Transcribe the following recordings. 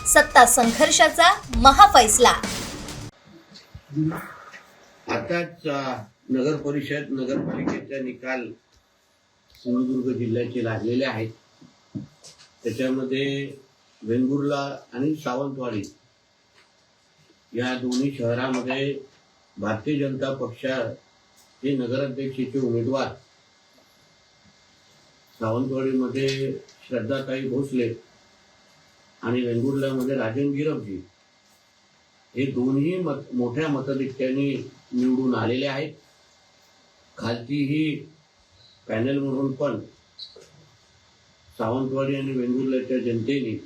सत्ता संघर्षाचा महाफैसला। आताच नगर परिषद नगरपालिकेचा निकाल सिंधुदुर्ग जिल्ह्याचे लागलेले आहेत। त्याच्यामध्ये वेंगुर्ला आणि सावंतवाडी या दोन्ही शहरामध्ये भारतीय जनता पक्षाचे नगराध्यक्षाचे उमेदवार सावंतवाडीमध्ये श्रद्धाताई भोसले आणि वेंगुर्ल्यामध्ये राजन गिरपजी हे दोन्ही मोठ्या मताधिक्याने निवडून आलेले आहेत। खालतीही पॅनल म्हणून पण सावंतवाडी आणि वेंगुर्ल्याच्या जनतेने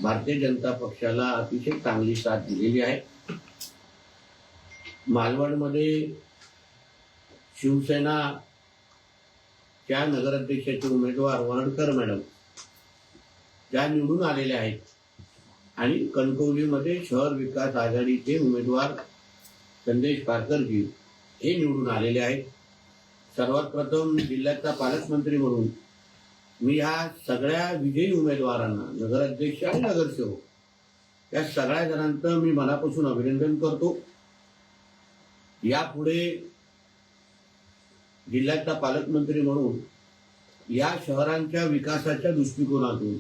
भारतीय जनता पक्षाला अतिशय चांगली साथ दिलेली आहे। मालवणमध्ये शिवसेनाच्या नगराध्यक्षाचे उमेदवार वरडकर मॅडम ज्या निवडून आलेले आहेत आणि कणकवलीमध्ये शहर विकास आघाडीचे उमेदवार संदेश पारकरजी हे निवडून आलेले आहेत। सर्वात प्रथम जिल्ह्याचा पालकमंत्री म्हणून मी ह्या सगळ्या विजयी उमेदवारांना नगराध्यक्ष आणि नगरसेवक या सगळ्या जणांचं मी मनापासून अभिनंदन करतो। यापुढे जिल्ह्याचा पालकमंत्री म्हणून या शहरांच्या विकासाच्या दृष्टिकोनातून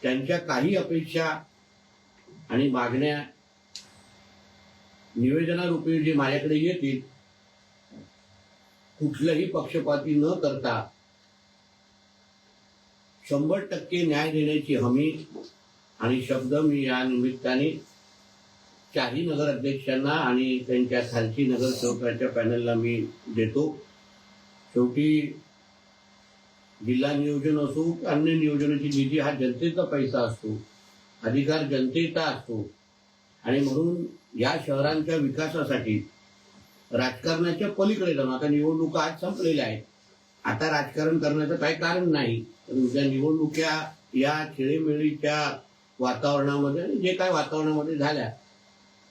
त्यांच्या काही अपेक्षा आणि मागण्या निवेदनारूपी जे माझ्याकडे येतील कुठलंही पक्षपाती न करता 100% न्याय देण्याची हमी आणि शब्द मी या निमित्ताने चारही नगराध्यक्षांना आणि त्यांच्या खालची नगरसेवकांच्या पॅनलला मी देतो। शेवटी जिल्हा नियोजन असो अन्य नियोजनाची निधी हा जनतेचा पैसा असतो, अधिकार जनतेचा असतो आणि म्हणून या शहरांच्या विकासासाठी राजकारणाच्या पलीकडे जाऊन आता निवडणुका आज संपलेल्या आहेत। आता राजकारण करण्याचं काही कारण नाही। उद्या निवडणुका या खेळीमेळीच्या वातावरणामध्ये जे काय वातावरणामध्ये झाल्या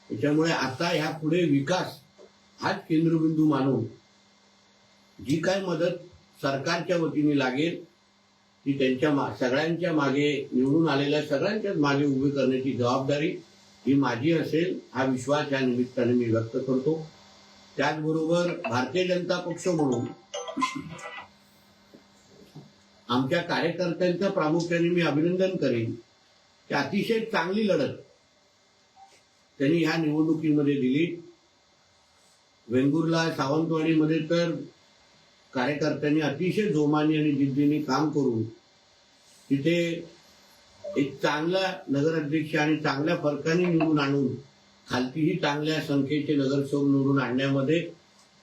त्याच्यामुळे आता ह्या पुढे विकास हाच केंद्रबिंदू मानून जी काय मदत सरकारच्या वतीने लागेल ती त्यांच्या सगळ्यांच्या मागे निवडून आलेल्या सगळ्यांच्याच मागे उभी करण्याची जबाबदारी ही माझी असेल हा विश्वास या निमित्ताने मी व्यक्त करतो। त्याचबरोबर भारतीय जनता पक्ष म्हणून आमच्या कार्यकर्त्यांचं प्रामुख्याने मी अभिनंदन करेन की अतिशय चांगली लढत त्यांनी ह्या निवडणुकीमध्ये दिली। वेंगुर्ला सावंतवाडीमध्ये तर कार्यकर्त्यांनी अतिशय जोमाने आणि जिद्दीने काम करून तिथे एक चांगला नगराध्यक्ष आणि चांगल्या फरकाने निवडून आणून खालतीही चांगल्या संख्येचे नगरसेवक निवडून आणण्यामध्ये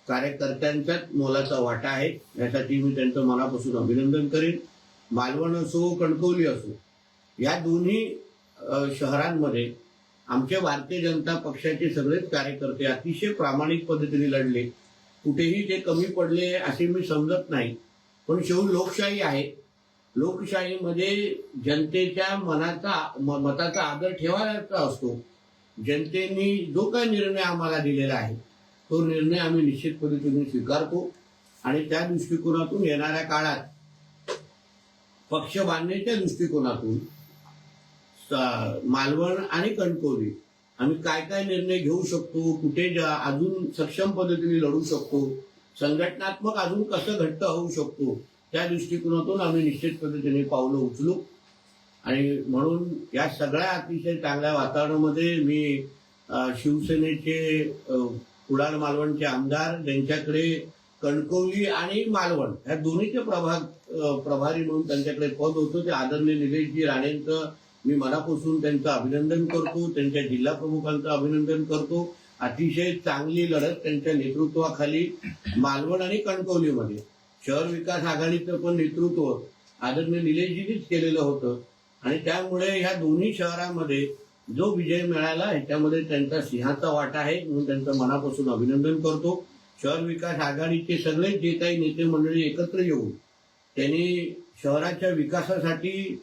कार्यकर्त्यांचाच मोलाचा वाटा आहे। यासाठी मी त्यांचं मनापासून अभिनंदन करेन। मालवण असो कणकवली असो या दोन्ही शहरांमध्ये आमच्या भारतीय जनता पक्षाचे सगळेच कार्यकर्ते अतिशय प्रामाणिक पद्धतीने लढले। कुठेही ते कमी पडले असे मी समजत नाही, पण शेवटी लोकशाही आहे। लोकशाहीमध्ये जनतेच्या मताचा आदर ठेवायचा असतो। जनतेने जो काही निर्णय आम्हाला दिलेला आहे तो निर्णय आम्ही निश्चित पद्धतीने स्वीकारतो आणि त्या दृष्टिकोनातून येणाऱ्या काळात पक्ष बांधण्याच्या दृष्टिकोनातून मालवण आणि कणकवली आम्ही काय काय निर्णय घेऊ शकतो, कुठे अजून सक्षम पद्धतीने लढू शकतो, संघटनात्मक अजून कसं घट्ट होऊ शकतो त्या दृष्टिकोनातून आम्ही निश्चित पद्धतीने पावलं उचलू। आणि म्हणून या सगळ्या अतिशय चांगल्या वातावरणामध्ये मी शिवसेनेचे कुडाळ मालवणचे आमदार ज्यांच्याकडे कणकवली आणि मालवण या दोन्हीचे प्रभारी म्हणून त्यांच्याकडे पद होतं ते आदरणीय निलेशजी राणेंचं मी मनापासून त्यांचं अभिनंदन करतो। त्यांच्या जिल्हा प्रमुखांचं अभिनंदन करतो। अतिशय चांगली लढत त्यांच्या नेतृत्वाखाली मालवण आणि कणकवलीमध्ये शहर विकास आघाडीचं पण नेतृत्व आदरणीय निलेशजींनीच केलेलं होतं आणि त्यामुळे ह्या दोन्ही शहरांमध्ये जो विजय मिळाला ह्याच्यामध्ये त्यांचा सिंहाचा वाटा आहे म्हणून त्यांचं मनापासून अभिनंदन करतो। शहर विकास आघाडीचे सगळे जे काही नेते मंडळी एकत्र येऊन त्यांनी शहराच्या विकासासाठी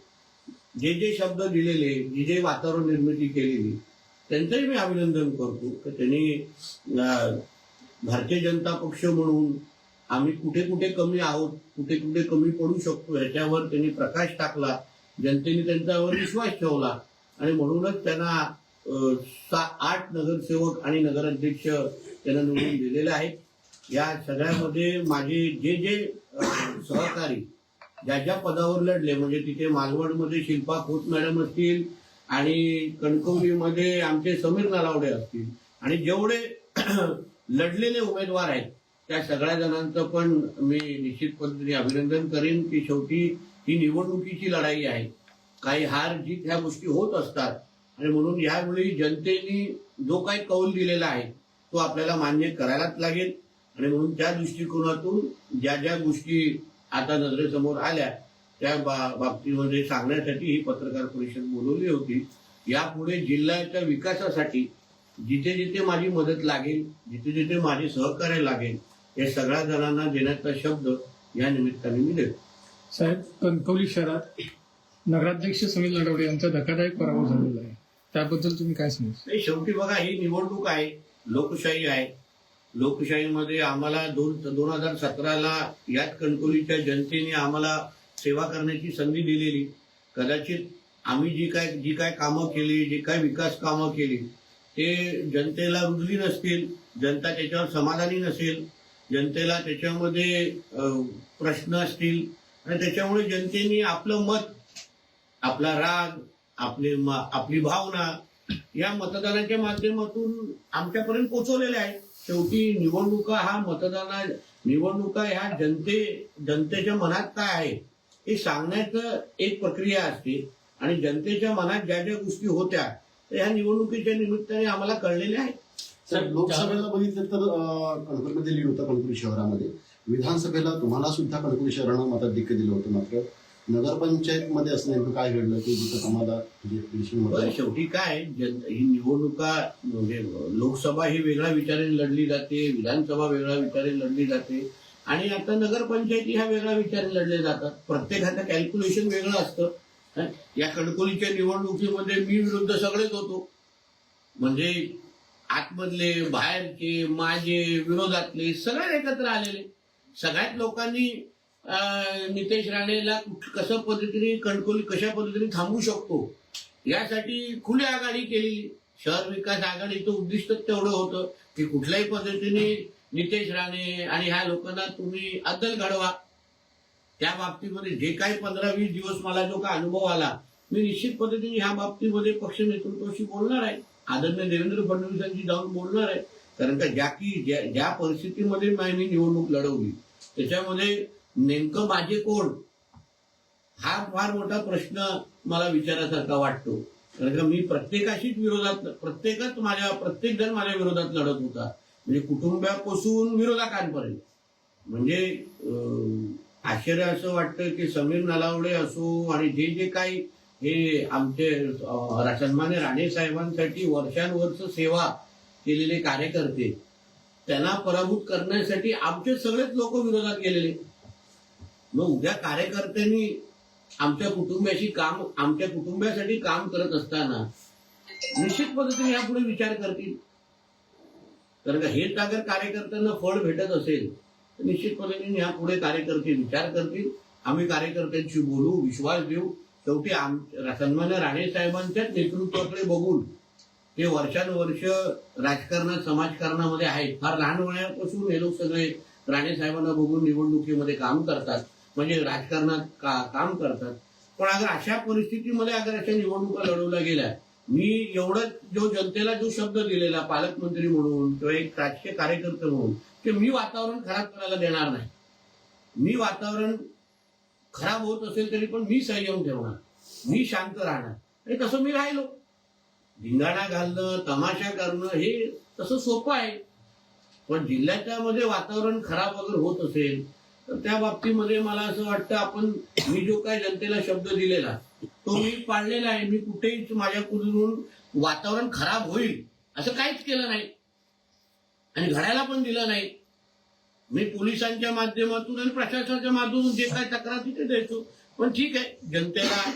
जे जे शब्द दिलेले जे जे वातावरण निर्मिती केलेली त्यांचंही मी अभिनंदन करतो की त्यांनी भारतीय जनता पक्ष म्हणून आम्ही कुठे कुठे कमी आहोत, कुठे कुठे कमी पडू शकतो ह्याच्यावर त्यांनी प्रकाश टाकला। जनतेने त्यांच्यावर विश्वास ठेवला आणि म्हणूनच त्यांना 8 नगरसेवक आणि नगराध्यक्ष त्यांना निवडून दिलेले आहेत. या सगळ्यामध्ये माझे जे जे सहकारी ज्या ज्या पदावर लढले, म्हणजे तिथे मालवणमध्ये शिल्पा खोत मॅडम असतील आणि कणकवलीमध्ये आमचे समीर नलावडे असतील आणि जेवढे लढलेले उमेदवार आहेत त्या सगळ्या जणांचं पण मी निश्चित पद्धतीने अभिनंदन करेन की शेवटी ही निवडणुकीची लढाई आहे. काही हार जीत ह्या गोष्टी होत असतात आणि म्हणून यावेळी जनतेने जो काही कौल दिलेला आहे तो आपल्याला मान्य करायलाच लागेल. आणि म्हणून त्या दृष्टिकोनातून ज्या ज्या गोष्टी आता नजरेसमोर आल्या त्या बाबतीमध्ये सांगण्यासाठी ही पत्रकार परिषद बोलवली होती. यापुढे जिल्ह्याच्या विकासासाठी जिथे जिथे माझी मदत लागेल, जिथे जिथे माझे सहकार्य लागेल, या सगळ्या जणांना देण्याचा शब्द या निमित्ताने मी देतो. साहेब, कणकवली शहरात नगराध्यक्ष समीर नलावडे यांचा धक्कादायक पराभव झालेला आहे, त्याबद्दल तुम्ही काय सांगाल? शेवटी बघा, ही निवडणूक आहे, लोकशाही आहे. लोकशाहीमध्ये आम्हाला 2017ला याच कणकवलीच्या जनतेने आम्हाला सेवा करण्याची संधी दिलेली. कदाचित आम्ही जी काय कामं केली, जी काय विकास कामं केली ते जनतेला रुजली नसतील, जनता त्याच्यावर समाधानी नसेल, जनतेला त्याच्यामध्ये प्रश्न असतील आणि त्याच्यामुळे जनतेने आपलं मत, आपला राग, आपली भावना या मतदानाच्या माध्यमातून आमच्यापर्यंत पोहोचवलेल्या आहेत. शेवटी निवडणुका ह्या जनतेच्या मनात काय आहे हे सांगण्याचं एक प्रक्रिया असते आणि जनतेच्या मनात ज्या ज्या गोष्टी होत्या त्या ह्या निवडणुकीच्या निमित्ताने आम्हाला कळलेल्या आहेत. साहेब, लोकसभेला बघितलं तर कणकवलीमध्ये लीड होता कणकवली शहरामध्ये. विधानसभेला तुम्हाला सुद्धा कणकवली शहरानं मताधिक्य दिलं होतं, मात्र नगरपंचायतमध्ये असं नेमकं काय घडलं की जिथं तुम्हाला शेवटी काय ही निवडणुका म्हणजे लोकसभा ही वेगळ्या विचाराने लढली जाते, विधानसभा वेगळ्या विचाराने लढली जाते आणि आता नगरपंचायती ह्या वेगळ्या विचाराने लढले जातात. प्रत्येकाचं कॅल्क्युलेशन वेगळं असतं. या कणकवलीच्या निवडणुकीमध्ये मी विरुद्ध सगळेच होतो, म्हणजे आतमधले, बाहेरचे, माझे, विरोधातले सगळे एकत्र आलेले. सगळ्याच लोकांनी नितेश राणेला कशा पद्धतीने थांबवू शकतो यासाठी खुली आघाडी केली. शहर विकास आघाडीचं उद्दिष्ट तेवढं होतं की कुठल्याही पद्धतीने नितेश राणे आणि ह्या लोकांना तुम्ही अद्दल घडवा. त्या बाबतीमध्ये जे काही 15-20 दिवस मला जो काय अनुभव आला, मी निश्चित पद्धतीने ह्या बाबतीमध्ये पक्ष नेतृत्वाशी बोलणार आहे, आदरणीय देवेंद्र फडणवीसांशी जाऊन बोलणार आहे. कारण का ज्या परिस्थितीमध्ये मी निवडणूक लढवली त्याच्यामध्ये नेमकं माझे कोण हा फार मोठा प्रश्न मला विचारासारखा वाटतो. कारण का मी प्रत्येक जण माझ्या विरोधात लढत होता, म्हणजे कुटुंबापासून विरोधकांपर्यंत. म्हणजे आश्चर्य असं वाटतं की समीर नलावडे असो आणि जे जे काही हे आमचे सन्मान्य राणे साहेबांसाठी वर्षानुवर्ष सेवा केलेले कार्यकर्ते, त्यांना पराभूत करण्यासाठी आमचे सगळेच लोक विरोधात गेलेले. मग उद्या कार्यकर्त्यांनी आमच्या कुटुंबासाठी काम करत असताना निश्चित पद्धतीने यापुढे विचार करतील. कारण का हेच अगर कार्यकर्त्यांना फळ भेटत असेल तर निश्चित पद्धतीने यापुढे कार्यकर्ते विचार करतील. आम्ही कार्यकर्त्यांशी बोलू, विश्वास देऊ. शेवटी सन्मान्य राणे साहेबांच्याच नेतृत्वाकडे बघून ते वर्षानुवर्ष राजकारणात, समाजकारणामध्ये आहेत. फार लहान वयापासून हे लोक सगळे राणे साहेबांना बघून निवडणुकीमध्ये काम करतात, म्हणजे राजकारणात काम करतात. पण अगर अशा परिस्थितीमध्ये अगर अशा निवडणुका लढवल्या गेल्या, मी एवढं जनतेला जो शब्द दिलेला पालकमंत्री म्हणून किंवा एक राजकीय कार्यकर्ते म्हणून की मी वातावरण खराब करायला देणार नाही, मी वातावरण खराब होत असेल तरी पण मी संयम ठेवणार, मी शांत राहणार. आणि तसं मी राहिलो. धिंगाणा घालणं, तमाशा करणं हे तसं सोपं आहे, पण जिल्ह्याच्या मध्ये वातावरण खराब अगर होत असेल तर त्या बाबतीमध्ये मला असं वाटतं मी जो काय जनतेला शब्द दिलेला तो मी पाळलेला आहे. मी कुठेही माझ्याकडून वातावरण खराब होईल असं काहीच केलं नाही आणि घडायला पण दिलं नाही. मी पोलिसांच्या माध्यमातून आणि प्रशासनाच्या माध्यमातून जे काय तक्रार तिथे द्यायचो. पण ठीक आहे, जनतेला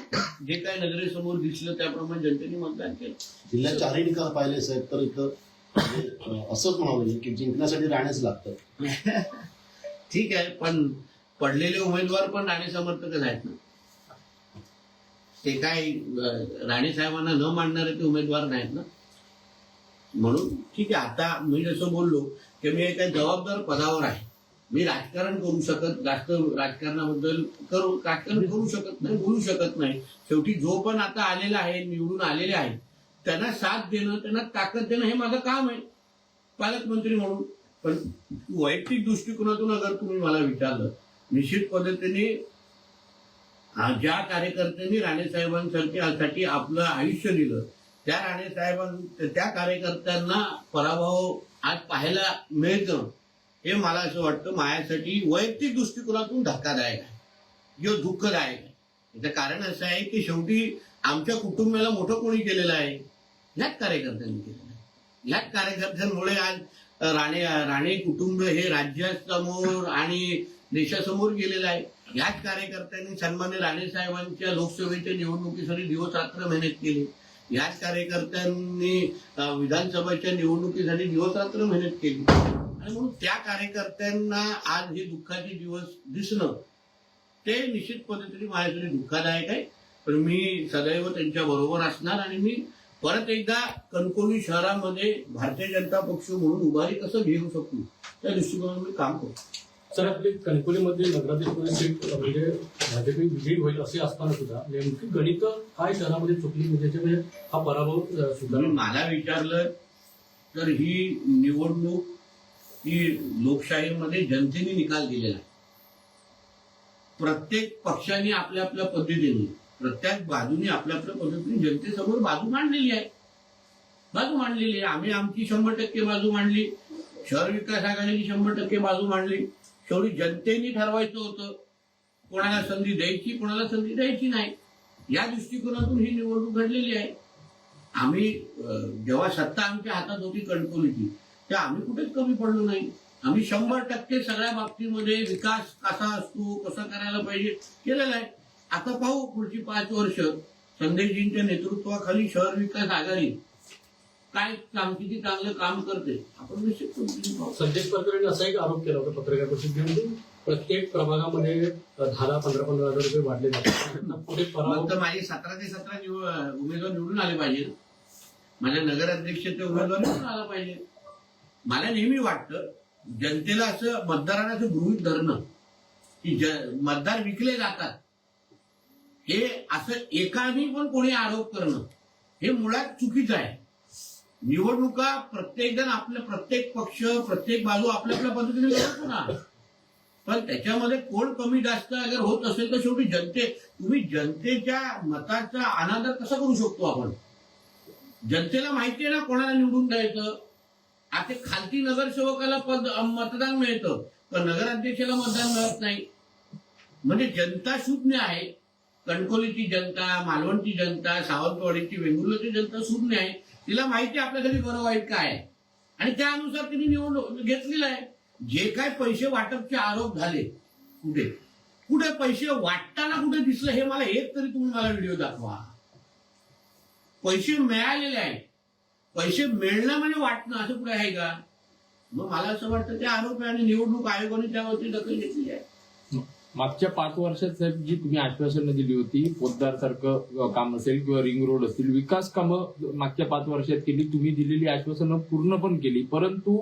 जे काय नजरेसमोर दिसलं त्याप्रमाणे जनतेने मतदान केलं. जिल्ह्यात 4 निकाल पाहिले साहेब, तर इथं असंच म्हणावं की जिंकण्यासाठी राहणेच लागतं. ठीक आहे, पण पडलेले उमेदवार पण राणे समर्थकच आहेत ना. ते काय राणे साहेबांना न मानणारे ते उमेदवार नाहीत ना. म्हणून ठीक आहे, आता मी जसं बोललो की मी एका जबाबदार पदावर आहे. मी राजकारण करू शकत जास्त राजकारणाबद्दल राजकारण करू शकत नाही, बोलू शकत नाही. शेवटी जो पण आता आलेला आहे, निवडून आलेले आहे, त्यांना साथ देणं, त्यांना ताकद देणं हे माझं काम आहे पालकमंत्री म्हणून. पण वैयक्तिक दृष्टिकोनातून अगर तुम्ही मला विचारलं, निश्चित पद्धतीने ज्या कार्यकर्त्यांनी राणेसाहेबांसाठी आपलं आयुष्य दिलं, त्या कार्यकर्त्यांना पराभव आज पाहायला मिळतं, हे मला असं वाटतं माझ्यासाठी वैयक्तिक दृष्टिकोनातून धक्कादायक आहे किंवा दुःखदायक आहे. याचं कारण असं आहे की शेवटी आमच्या कुटुंबाला मोठं कोणी केलेलं आहे, ह्याच कार्यकर्त्यांनी केलेलं आहे. ह्याच कार्यकर्त्यांमुळे आज राणे कुटुंब हे राज्यासमोर आणि देशासमोर गेलेलं आहे. ह्याच कार्यकर्त्यांनी सन्मान्य राणेसाहेबांच्या लोकसभेच्या निवडणुकीसाठी दिवस रात्र मेहनत केली. ह्याच कार्यकर्त्यांनी विधानसभेच्या निवडणुकीसाठी दिवस रात्र मेहनत केली. आणि म्हणून त्या कार्यकर्त्यांना आज हे दुःखाचे दिवस दिसणं ते निश्चित पद्धतीने माझ्यासाठी दुःखदायक आहे. पण मी सदैव त्यांच्या बरोबर असणार आणि मी परत एकदा कणकवली शहरामध्ये भारतीय जनता पक्ष म्हणून उभारी कसं घेऊ शकतो त्या दृष्टिकोनातून मी काम करतो. सर, आपली कणकवलीमध्ये नगराध्यक्ष सीट म्हणजे भाजपी विजयी होईल असे असताना सुद्धा नेमकी गणित काय शहरामध्ये चुकली म्हणजे हा पराभव सुद्धा मला विचारलं तर ही निवडणूक ही लोकशाहीमध्ये जनतेने निकाल दिलेला आहे. प्रत्येक पक्षाने आपल्या आपल्या पद्धतीने प्रत्येक बाजूने आपल्या आपल्या पद्धतीने जनतेसमोर बाजू मांडलेली आहे. आम्ही आमची 100% बाजू मांडली, शहर विकास आघाडीची 100% बाजू मांडली. शेवटी जनतेने ठरवायचं होतं कोणाला संधी द्यायची, कोणाला संधी द्यायची नाही. या दृष्टिकोनातून ही निवडणूक घडलेली आहे. आम्ही जेव्हा सत्ता आमच्या हातात होती कणकवलीची, तेव्हा आम्ही कुठेच कमी पडलो नाही. आम्ही 100% सगळ्या बाबतीमध्ये विकास कसा असतो, कसा करायला पाहिजे केलेला आहे. आता पाहू पुढची 5 वर्ष संदेशजींच्या नेतृत्वाखाली शहर विकास आघाडी काय किती चांगलं काम करते आपण निश्चित पाहू. संदेश पत्रकारांनी असा एक आरोप केला होता पत्रकार परिषदेमध्ये, प्रत्येक प्रभागामध्ये 10-15 हजार रुपये वाढले जातात. पुढे मग तर माझे 17 ते 17 उमेदवार निवडून आले पाहिजे, माझ्या नगराध्यक्षाचे उमेदवार निवडून आला पाहिजे. मला नेहमी वाटतं जनतेला असं मतदारांना असं गृहीत धरणं की मतदार विकले जातात, हे असं एकाने पण कोणी आरोप करणं हे मुळात चुकीचं आहे. निवडणुका प्रत्येक जण आपल्या प्रत्येक पक्ष प्रत्येक बाजू आपल्या आपल्या पद्धतीने लढतो ना, पण त्याच्यामध्ये कोण कमी जास्त अगर होत असेल तर शेवटी तुम्ही जनतेच्या मताचा अनादर कसा करू शकतो आपण. जनतेला माहिती आहे ना कोणाला निवडून द्यायचं. आता खालती नगरसेवकाला मतदान मिळतं पण नगराध्यक्षाला मतदान मिळत नाही. म्हणजे जनता शून्य आहे. कणकवलीची जनता, मालवणची जनता, सावंतवाडीची, वेंगुर्ल्याची जनता शून्य आहे. तिला माहिती आहे आपल्यासाठी बरं वाईट काय आहे आणि त्यानुसार तिने निवडणूक घेतलेलं आहे. जे काय पैसे वाटपचे आरोप झाले, कुठे पैसे वाटताना कुठे दिसलं हे मला एक तरी तुम्ही मला व्हिडिओ दाखवा. पैसे मिळालेले आहेत, पैसे मिळणं म्हणजे वाटणं असं कुठे आहे का. मग मला असं वाटतं ते आरोप आहे आणि निवडणूक आयोगाने त्यावरती दखल घेतली आहे. मागच्या 5 वर्षात साहेब जी तुम्ही आश्वासनं दिली होती, पोद्दार सारखं काम असेल किंवा रिंग रोड असतील, विकास कामं मागच्या 5 वर्षात केली. तुम्ही दिलेली आश्वासनं पूर्ण पण केली, परंतु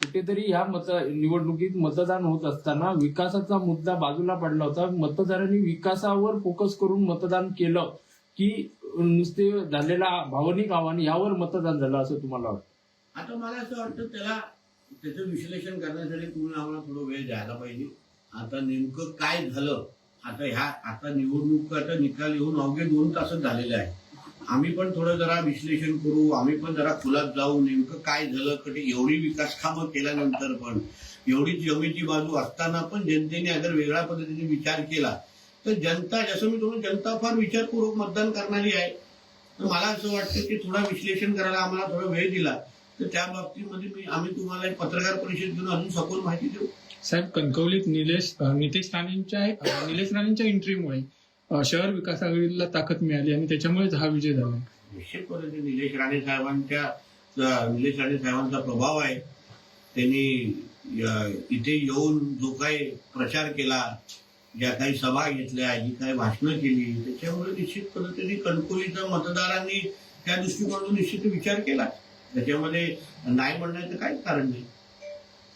कुठेतरी ह्या निवडणुकीत मतदान होत असताना विकासाचा मुद्दा बाजूला पडला होता. मतदारांनी विकासावर फोकस करून मतदान केलं की नुसते झालेला भावनिक आव्हान यावर मतदान झालं असं तुम्हाला वाटतं? आता मला असं वाटतं त्याचं विश्लेषण करण्यासाठी तुम्ही आम्हाला थोडं वेळ द्यायला पाहिजे. आता नेमकं काय झालं, आता निवडणुकीचा निकाल येऊन अवघे 2 तासच झालेले आहे. आम्ही पण थोडं जरा विश्लेषण करू, आम्ही पण जरा खोलात जाऊ नेमकं काय झालं. एवढी विकास कामं केल्यानंतर पण, एवढी जमेची बाजू असताना पण जनतेने अगर वेगळ्या पद्धतीने विचार केला तर जनता, जसं मी तुम्ही जनता फार विचारपूर्वक मतदान करणारी आहे. तर मला असं वाटतं की थोडा विश्लेषण करायला आम्हाला थोडा वेळ दिला तर त्या बाबतीमध्ये आम्ही तुम्हाला एक पत्रकार परिषद घेऊन अजून सखोल माहिती देऊ. साहेब, कणकवलीत निलेश राणेंच्या एंट्रीमुळे शहर विकास आघाडीला ताकद मिळाली आणि त्याच्यामुळेच हा विजय झाला. निश्चित पद्धतीने निलेश राणे साहेबांचा प्रभाव आहे. त्यांनी इथे येऊन जो काही प्रचार केला ज्या काही सभा घेतल्या, जी काही भाषणं केली, त्याच्यामुळे निश्चित पद्धतीने कणकवलीच्या मतदारांनी त्या दृष्टिकोनातून निश्चित विचार केला. त्याच्यामध्ये नाही म्हणण्याचं काही कारण नाही.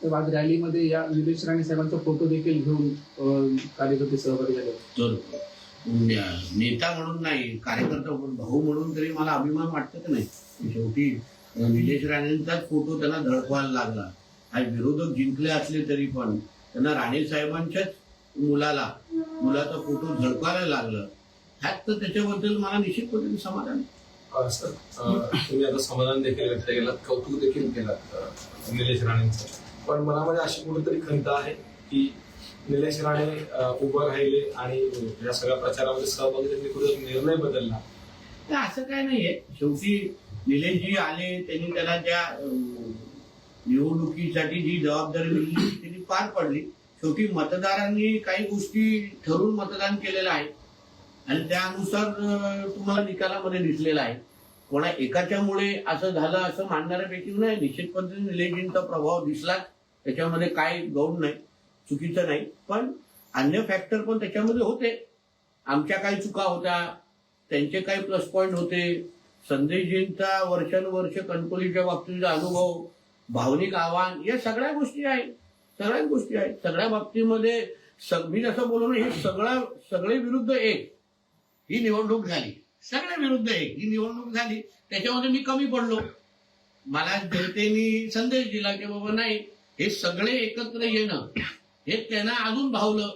तर आज रॅलीमध्ये या निलेश राणे साहेबांचा फोटो देखील घेऊन कार्यकर्ते सहभागी झाले. तर नेता म्हणून नाही, कार्यकर्ता म्हणून, भाऊ म्हणून तरी मला अभिमान वाटतं की नाही. शेवटी निलेश राणेंचाच फोटो त्यांना झळकवायला लागला. आणि विरोधक जिंकले असले तरी पण त्यांना राणे साहेबांच्याच मुलाचा फोटो झळकायला लागलं. ह्यात तर त्याच्याबद्दल मला निश्चित पद्धतीने समाधान आहे. सर, तुम्ही आता समाधान देखील व्यक्त केलं, कौतुक देखील केलं निलेश राणेंचं, पण मनामध्ये अशी कुठेतरी खंत आहे की निलेश राणे उभं राहिले आणि या सगळ्या प्रचारामध्ये सहभागी त्यांनी कुठे निर्णय बदलला. असं काय नाहीये. शेवटी निलेशजी आले, त्यांनी त्याला त्या निवडणुकीसाठी जी जबाबदारी दिली त्यांनी पार पडली. शेवटी मतदारांनी काही गोष्टी ठरवून मतदान केलेलं आहे आणि त्यानुसार तुम्हाला निकालामध्ये दिसलेला आहे. कोणा एकाच्यामुळे असं झालं असं मानणाऱ्यापैकी नाही. निश्चित पद्धतीने निलेशजींचा प्रभाव दिसला, त्याच्यामध्ये काय गौण नाही, चुकीचं नाही. पण अन्य फॅक्टर पण त्याच्यामध्ये होते. आमच्या काही चुका होत्या, त्यांचे काही प्लस पॉईंट होते. संदेशजींचा वर्षानुवर्ष कणकवलीच्या बाबतीचा अनुभव, भावनिक आव्हान, या सगळ्या गोष्टी आहेत. सगळ्या बाबतीमध्ये मी जसं बोलू ना, हे सगळे विरुद्ध एक ही निवडणूक झाली. सगळे विरुद्ध एक ही निवडणूक झाली. त्याच्यामध्ये मी कमी पडलो. मला जनतेने संदेश दिला की बाबा नाही, हे सगळे एकत्र येणं हे त्यांना अजून भावलं.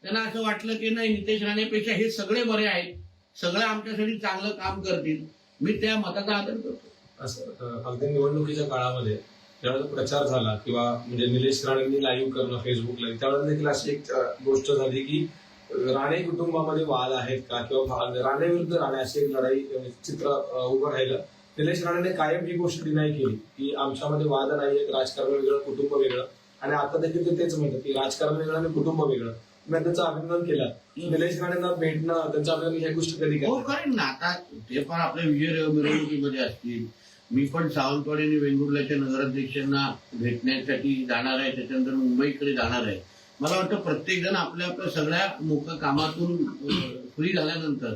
त्यांना असं वाटलं की नाही, नितेश राणेपेक्षा हे सगळे बरे आहेत, सगळे आमच्यासाठी चांगलं काम करतील. मी त्या मताचा आदर करतो. असं अगदी निवडणुकीच्या काळामध्ये ज्यावेळेला प्रचार झाला किंवा म्हणजे निलेश राणेंनी लाईव्ह करणं फेसबुकला, त्यावेळेला देखील अशी एक गोष्ट झाली की राणे कुटुंबामध्ये वाद आहेत का, किंवा राणे विरुद्ध राणे अशी एक लढाई चित्र उभं राहिलं. निलेश राणेने कायम ही गोष्ट डिनाय केली की आमच्यामध्ये वाद नाही, राजकारण वेगळं, कुटुंब वेगळं. आणि आता देखील ते तेच म्हणतात की राजकारण वेगळं आणि कुटुंब वेगळं. मी त्यांचं अभिनंदन केलं. निलेश राणेंना भेटणं, त्यांचं अभिनंदन, ह्या गोष्टी कधी हो करेन ना. आता ते पण आपल्या विजय मिरवणुकीमध्ये असतील. मी पण सावंतवाडी आणि वेंगुर्ल्याच्या नगराध्यक्षांना भेटण्यासाठी जाणार आहे, त्याच्यानंतर मुंबईकडे जाणार आहे. मला वाटतं प्रत्येक जण आपल्या आपल्या सगळ्या कामातून फ्री झाल्यानंतर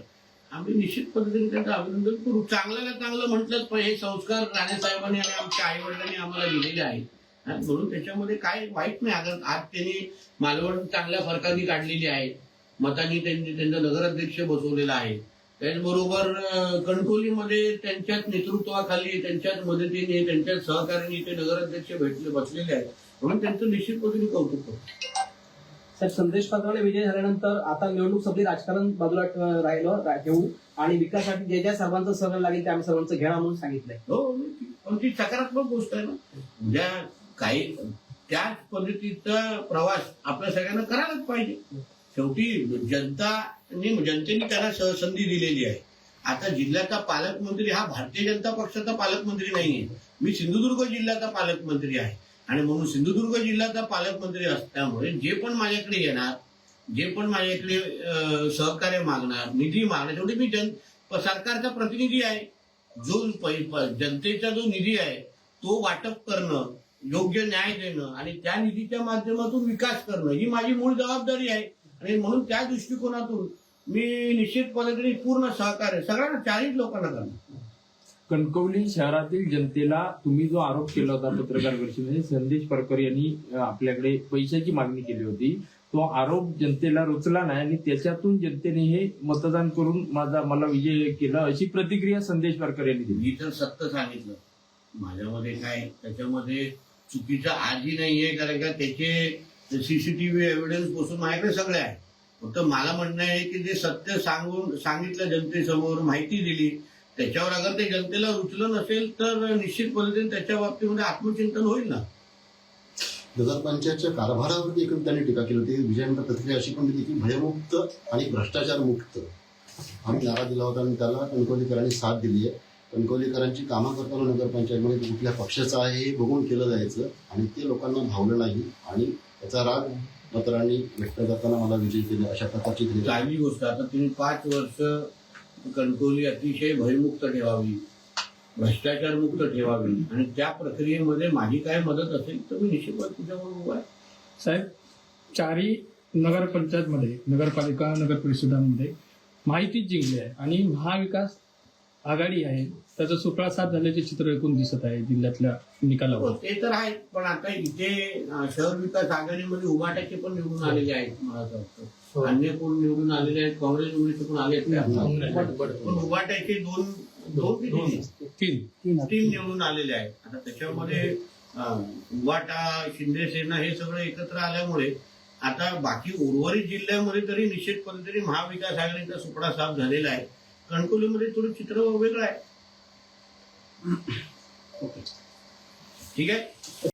आम्ही निश्चित पद्धतीने त्यांचं अभिनंदन करू. चांगल्याला चांगलं म्हटलंच पण हे संस्कार राणे साहेबांनी आणि आमच्या आई वडिलांनी आम्हाला दिलेले आहेत. म्हणून त्याच्यामध्ये काय वाईट नाही. आज त्यांनी मालवण चांगल्या फरकाने काढलेली आहे, मतांनी त्यांचा नगराध्यक्ष बसवलेला आहे. त्याचबरोबर कणकवलीमध्ये त्यांच्याच नेतृत्वाखाली, त्यांच्याच मदतीने, त्यांच्याच सहकार्याने ते नगराध्यक्ष बसलेले आहेत. म्हणून त्यांचं निश्चित पद्धतीने कौतुक करतो. साहेब, संदेश पाटलाने विजय झाल्यानंतर आता निवडणूक संपली, राजकारण बाजूला ठेवू आणि विकासासाठी जे ज्या सर्वांचं सहकार्य लागेल ते आम्ही सर्वांचं घेणार म्हणून सांगितलंय. हो, पण ती सकारात्मक गोष्ट आहे ना. उद्या काही त्याच पद्धतीचा प्रवास आपल्या सगळ्यांना करायलाच पाहिजे. शेवटी जनतेने त्याला संधी दिलेली आहे. आता जिल्ह्याचा पालकमंत्री हा भारतीय जनता पक्षाचा पालकमंत्री नाहीये. मी सिंधुदुर्ग जिल्ह्याचा पालकमंत्री आहे आणि म्हणून सिंधुदुर्ग जिल्ह्याचा पालकमंत्री असल्यामुळे जे पण माझ्याकडे येणार, जे पण माझ्याकडे सहकार्य मागणार, निधी मागणार, शेवटी मी सरकारचा प्रतिनिधी आहे. जो जनतेचा जो निधी आहे तो वाटप करणं, योग्य न्याय देणं आणि त्या निधीच्या माध्यमातून विकास करणं ही माझी मूळ जबाबदारी आहे. आणि म्हणून त्या दृष्टिकोनातून मी निश्चित पद्धतीने पूर्ण सहकार्य सगळ्यांना, चारही लोकांना करणार. कणकवली शहरातील जनतेला तुम्ही जो आरोप केला होता पत्रकार परिषदेमध्ये, संदेश परकर यांनी आपल्याकडे पैशाची मागणी केली होती, तो आरोप जनतेला रुचला नाही आणि त्याच्यातून जनतेने हे मतदान करून मला विजय केला, अशी प्रतिक्रिया संदेश परकर यांनी दिली. मी तर सत्य सांगितलं. माझ्यामध्ये काय त्याच्यामध्ये चुकीचं आजही नाहीये, कारण का त्याचे सीसीटीव्ही एव्हिडन्स बसून माझ्याकडे सगळे आहे. फक्त मला म्हणणं आहे की जे सत्य सांगितलं जनतेसमोर, माहिती दिली, त्याच्यावर अगर ते जनतेला रुचलं नसेल तर निश्चित पद्धतीने त्याच्या बाबतीमध्ये आत्मचिंतन होईल ना. नगरपंचायतच्या कारभारावरती एकूण त्यांनी टीका केली होती. विजयानंतर प्रतिक्रिया अशी पण दिली की भयमुक्त आणि भ्रष्टाचार मुक्त आम्ही नारा दिला होता आणि त्याला कणकवलीकरांनी साथ दिली आहे. कणकवलीकरांची कामं करताना नगरपंचायतमध्ये कुठल्या पक्षाचं आहे हे बघून केलं जायचं आणि ते लोकांना भावलं नाही आणि त्याचा राग मतदारांनी व्यक्त करताना मला विजय केले, अशा प्रकारची चांगली गोष्ट. आता तुम्ही 5 वर्ष कणकवली अतिशय भयमुक्त ठेवावी, भ्रष्टाचार मुक्त ठेवावी आणि त्या प्रक्रियेमध्ये माझी काय मदत असेल तर मी निश्चितच तुझ्याबरोबर आहे. साहेब, चारही नगरपंचायतमध्ये, नगरपालिका, नगर परिषदांमध्ये माहितीच जिंकली आहे आणि महाविकास आघाडी आहे, त्याचा सुफळा साथ झाल्याचे चित्र एकूण दिसत आहे जिल्ह्यातल्या निकालावर. हो, ते तर आहे. पण आता इथे शहर विकास आघाडीमध्ये उभाट्याचे पण निवडून आलेले आहेत. मला असं वाटतं अन्य कोण निवडून आलेले आहेत, काँग्रेसमध्ये पण आले आहेत. पण उभाट्याचे तीन निवडून आलेले आहेत. आता त्याच्यामध्ये उभाटा, शिंदे सेना हे सगळं एकत्र आल्यामुळे आता बाकी उर्वरित जिल्ह्यामध्ये तरी निश्चित पद्धतीने महाविकास आघाडीचा सुपडा साफ झालेला आहे. कणकवलीमध्ये थोडं चित्र वेगळं आहे. ठीक आहे.